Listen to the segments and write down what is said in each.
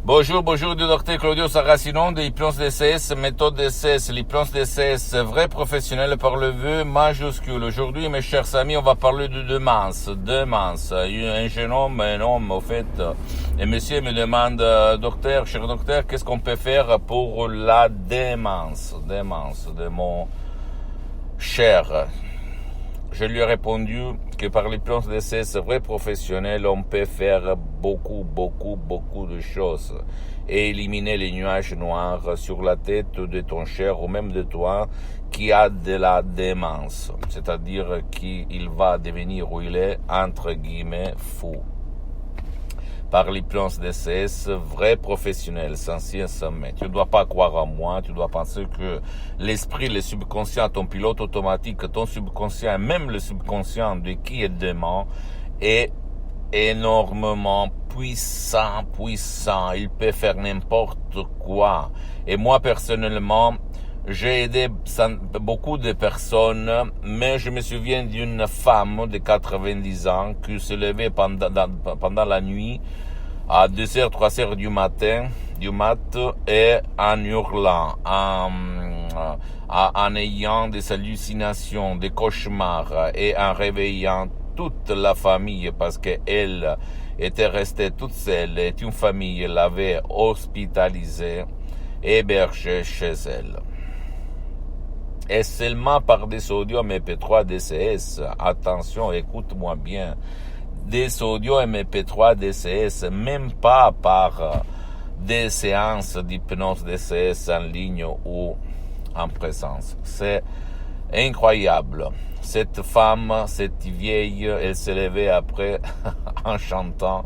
Bonjour, bonjour du docteur Claudio Saracino de l'hypnose DCS, méthode DCS, l'hypnose DCS, vrai professionnel par le vœu majuscule. Aujourd'hui, mes chers amis, on va parler de démence. Un jeune homme, un homme, au fait, et monsieur me demande, docteur, cher docteur, qu'est-ce qu'on peut faire pour la démence de mon cher. Je lui ai répondu que par l'hypnose DCS vrai professionnel, on peut faire beaucoup de choses et éliminer les nuages noirs sur la tête de ton cher ou même de toi qui a de la démence, c'est-à-dire qu'il va devenir ou il est entre guillemets fou. Par l'hypnose DCS, vrai professionnel, censé sommet. Tu ne dois pas croire en moi, tu dois penser que l'esprit, le subconscient, ton pilote automatique, ton subconscient, même le subconscient de qui est dément, est énormément puissant. Il peut faire n'importe quoi. Et moi, personnellement, j'ai aidé beaucoup de personnes, mais je me souviens d'une femme de 90 ans qui se levait pendant la nuit à 2h, 3h du matin, et en hurlant, en ayant des hallucinations, des cauchemars et en réveillant toute la famille parce qu'elle était restée toute seule et une famille l'avait hospitalisée, hébergée chez elle. Et seulement par des audios MP3 DCS, attention, écoute-moi bien, des audios MP3 DCS, même pas par des séances d'hypnose DCS en ligne ou en présence. C'est incroyable. Cette femme, cette vieille, elle s'est levée après en chantant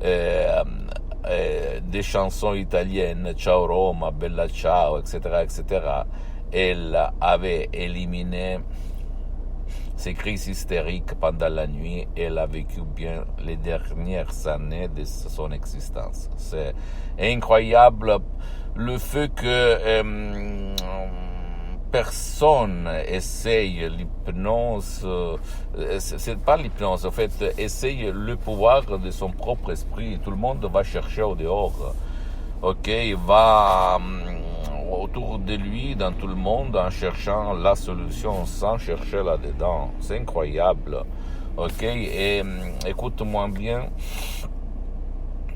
des chansons italiennes, Ciao Roma, Bella Ciao, etc. Elle avait éliminé ces crises hystériques pendant la nuit. Elle a vécu bien les dernières années de son existence. C'est incroyable le fait que personne essaye l'hypnose. C'est pas l'hypnose, en fait, essaye le pouvoir de son propre esprit. Tout le monde va chercher au dehors. Ok, il va autour de lui, dans tout le monde, en cherchant la solution sans chercher là-dedans. C'est incroyable. Ok, et écoute-moi bien.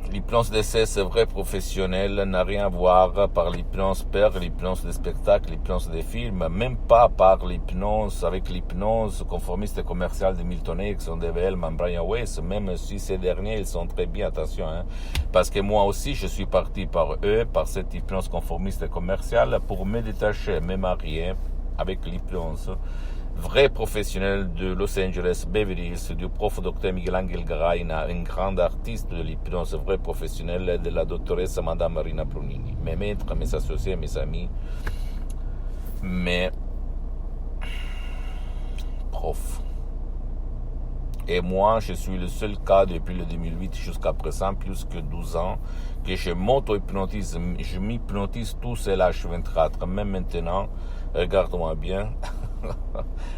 L'hypnose DCS vrai professionnel n'a rien à voir par l'hypnose père, l'hypnose des spectacles, l'hypnose des films, même pas par l'hypnose, avec l'hypnose conformiste et commerciale de Milton Erickson, de Hellman, Brian Weiss, même si ces derniers, ils sont très bien, attention, parce que moi aussi, je suis parti par eux, par cette hypnose conformiste et commerciale, pour me détacher, me marier avec l'hypnose vrai professionnel de Los Angeles, Beverly Hills, du prof Dr Miguel Angel Graina, un grand artiste de l'hypnose vrai professionnel de la doctoresse Madame Marina Brunini. Mes maîtres, mes associés, mes amis, mes profs. Et moi, je suis le seul cas depuis le 2008 jusqu'à présent, plus que 12 ans, que je m'auto-hypnotise. Je m'hypnotise tout seul à H24. Même maintenant, regarde-moi bien,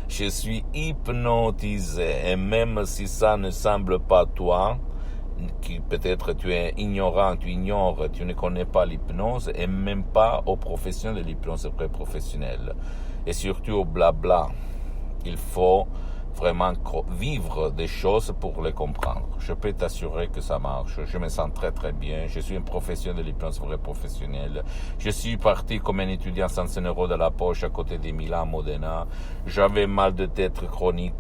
je suis hypnotisé. Et même si ça ne semble pas toi, qui peut-être tu es ignorant, tu ignores, tu ne connais pas l'hypnose, et même pas aux professionnels de l'hypnose pré-professionnelle. Et surtout au blabla. Il faut vraiment vivre des choses pour les comprendre. Je peux t'assurer que ça marche. Je me sens très bien. Je suis un professionnel de l'hypnose vrai professionnel. Je suis parti comme un étudiant sans 100 € de la poche à côté de Milan, Modena. J'avais mal de tête chronique,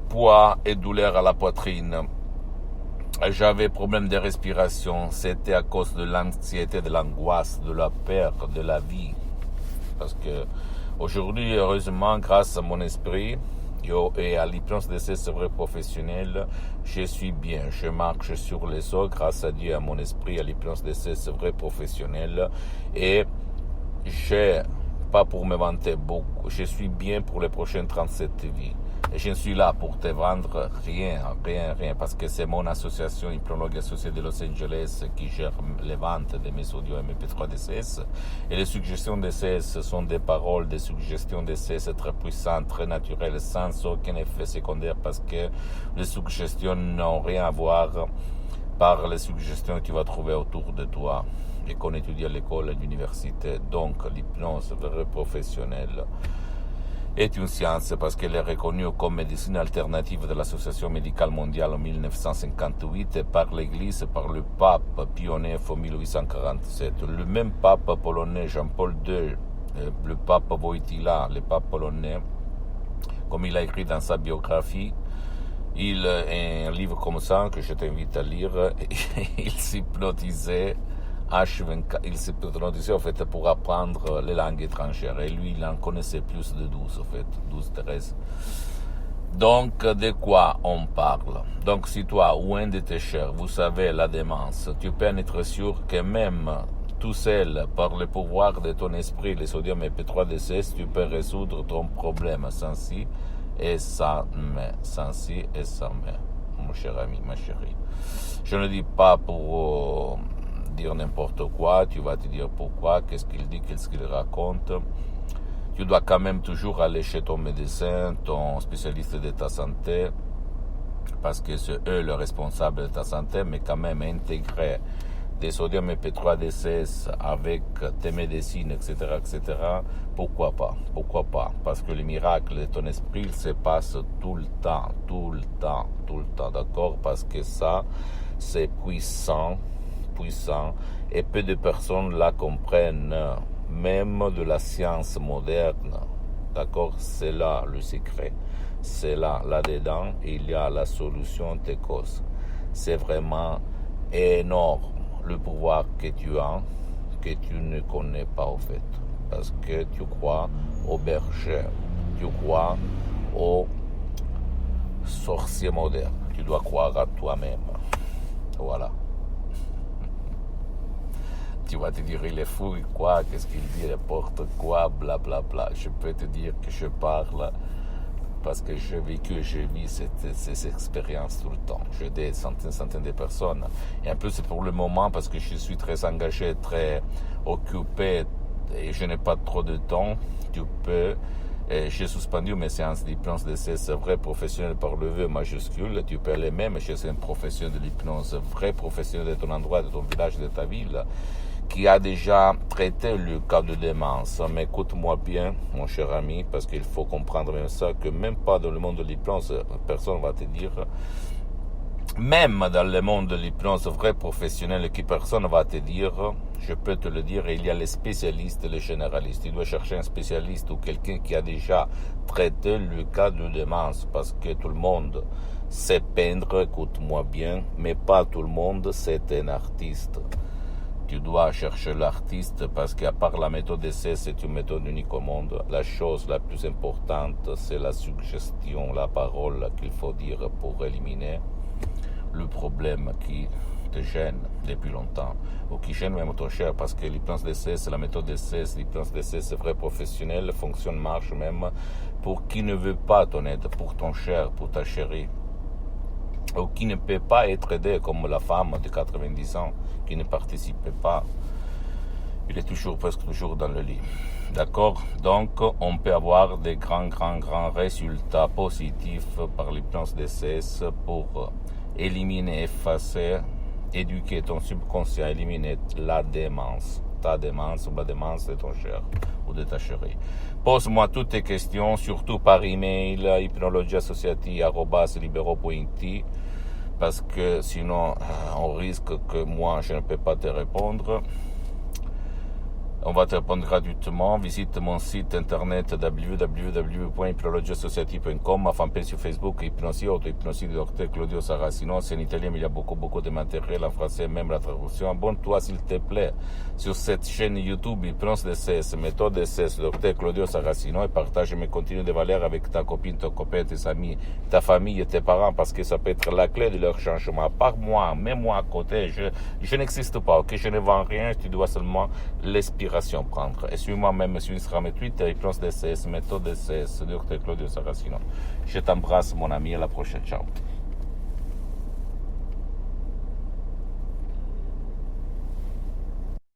poids et douleur à la poitrine. J'avais problème de respiration. C'était à cause de l'anxiété, de l'angoisse, de la peur, de la vie. Parce que aujourd'hui, heureusement, grâce à mon esprit, et à l'hypnose DCS vrai professionnel, je suis bien, je marche sur les eaux grâce à Dieu, à mon esprit, à l'hypnose DCS vrai professionnel, et j'ai, pas pour me vanter beaucoup, je suis bien pour les prochaines 37 vies. Et je ne suis là pour te vendre rien, parce que c'est mon association Hypnologue Associée de Los Angeles qui gère les ventes de mes audios MP3 DCS. Et les suggestions DCS sont des paroles, des suggestions DCS très puissantes, très naturelles, sans aucun effet secondaire, parce que les suggestions n'ont rien à voir par les suggestions que tu vas trouver autour de toi et qu'on étudie à l'école et à l'université. Donc l'hypnose vraie professionnelle est une science parce qu'elle est reconnue comme médecine alternative de l'Association médicale mondiale en 1958 et par l'Église et par le pape Pie IX en 1847. Le même pape polonais Jean-Paul II, le pape Wojtyła, le pape polonais, comme il a écrit dans sa biographie, il a un livre comme ça que je t'invite à lire, il s'hypnotisait H24, il s'hypnotisait en fait pour apprendre les langues étrangères et lui il en connaissait plus de 12 en fait, 12-13. Donc de quoi on parle? Donc si toi ou un de tes chers, vous savez la démence, tu peux en être sûr que même tout seul, par le pouvoir de ton esprit, le sodium P3DCS, tu peux résoudre ton problème sans si et sans mais, sans si et sans mais, mon cher ami, ma chérie. Je ne dis pas pour dire n'importe quoi, tu vas te dire pourquoi, qu'est-ce qu'il dit, qu'est-ce qu'il raconte. Tu dois quand même toujours aller chez ton médecin, ton spécialiste de ta santé, parce que c'est eux le responsable de ta santé, mais quand même intégrer des sodium P3DCS avec tes médecines, etc., pourquoi pas? Pourquoi pas? Parce que le miracle de ton esprit il se passe tout le temps, d'accord? Parce que ça, c'est puissant, et peu de personnes la comprennent, même de la science moderne, d'accord? C'est là le secret, c'est là-dedans, il y a la solution des causes. C'est vraiment énorme le pouvoir que tu as, que tu ne connais pas au fait, parce que tu crois aux bergers, tu crois aux sorciers modernes, tu dois croire à toi-même, voilà. Tu vas te dire, il est fou, quoi, qu'est-ce qu'il dit, n'importe quoi, blablabla. Je peux te dire que je parle parce que j'ai vécu, j'ai vu ces expériences tout le temps. J'ai des centaines de personnes. Et en plus, pour le moment, parce que je suis très engagé, très occupé et je n'ai pas trop de temps, tu peux... J'ai suspendu mes séances d'hypnose DCS vrai professionnel par le V majuscule. Tu peux aller même chez un professionnel de l'hypnose, vrai professionnel de ton endroit, de ton village, de ta ville, qui a déjà traité le cas de démence. Mais écoute-moi bien, mon cher ami, parce qu'il faut comprendre même ça, que même pas dans le monde de l'hypnose, personne va te dire, même dans le monde de l'hypnose vrai professionnel, qui personne va te dire, je peux te le dire, il y a les spécialistes et les généralistes. Tu dois chercher un spécialiste ou quelqu'un qui a déjà traité le cas de démence, parce que tout le monde sait peindre, écoute-moi bien, mais pas tout le monde c'est un artiste. Tu dois chercher l'artiste parce qu'à part la méthode d'essai, c'est une méthode unique au monde. La chose la plus importante, c'est la suggestion, la parole qu'il faut dire pour éliminer le problème qui te gêne depuis longtemps ou qui gêne même ton cher, parce que l'hypnose d'essai, c'est la méthode d'essai, l'hypnose d'essai, c'est vrai professionnel, fonctionne, marche même pour qui ne veut pas ton aide, pour ton cher, pour ta chérie, ou qui ne peut pas être aidé, comme la femme de 90 ans qui ne participait pas. Il est presque toujours dans le lit. D'accord? Donc, on peut avoir des grands résultats positifs par l'hypnose DCS pour éliminer, effacer, éduquer ton subconscient, éliminer la démence, ta démence ou la démence de ton cher ou de ta chérie. Pose-moi toutes tes questions, surtout par email, hypnologiassociati@libero.it, parce que sinon, on risque que moi, je ne peux pas te répondre. On va te répondre gratuitement. Visite mon site internet www.hypnologiassociati.com, ma fanpage sur Facebook, Hypnosie, auto-hypnosie du docteur Claudio Saracino. C'est en italien, mais il y a beaucoup de matériel en français, même la traduction. Abonne-toi, s'il te plaît, sur cette chaîne YouTube, Hypnose DCS, méthode DCS, docteur Claudio Saracino, et partage mes contenus de valeur avec ta copine, ton copain, tes amis, ta famille et tes parents, parce que ça peut être la clé de leur changement. Par moi, mets-moi à côté, je n'existe pas, ok? Je ne vends rien, tu dois seulement l'inspiration prendre. Et suis-moi même sur Instagram et Twitter, Hypnose DCS, méthode DCS, Dr Claudio Saracino. Je t'embrasse, mon ami, à la prochaine. Ciao.